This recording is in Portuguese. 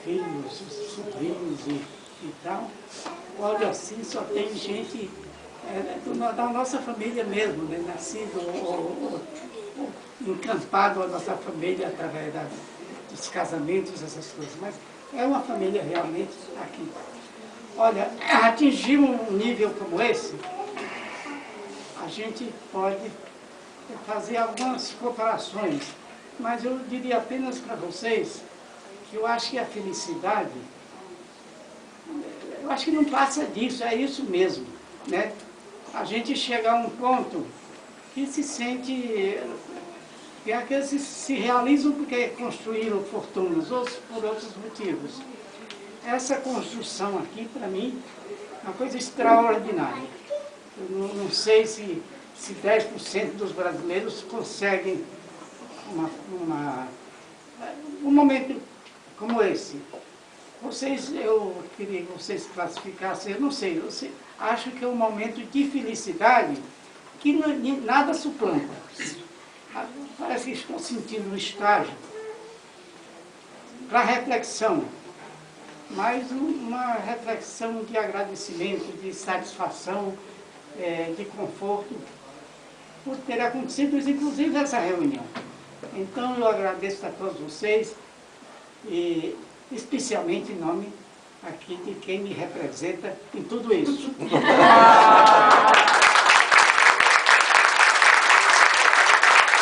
filhos, sobrinhos e tal. Olha, assim, só tem gente da nossa família mesmo, né? Nascido ou encampado a nossa família através dos casamentos, essas coisas. Mas é uma família realmente aqui. Olha, atingir um nível como esse, a gente pode fazer algumas comparações, mas eu diria apenas para vocês que eu acho que a felicidade, eu acho que não passa disso, é isso mesmo, né? A gente chega a um ponto que se sente, que aqueles se realizam porque construíram fortunas, outros por outros motivos. Essa construção aqui, para mim, é uma coisa extraordinária. Eu não sei se 10% dos brasileiros conseguem um momento como esse. Eu queria que vocês classificassem, eu não sei, acho que é um momento de felicidade que nada suplanta. Parece que estou sentindo um estágio para reflexão, mas uma reflexão de agradecimento, de satisfação, de conforto, por ter acontecido, inclusive, essa reunião. Então, eu agradeço a todos vocês, e especialmente em nome aqui de quem me representa em tudo isso.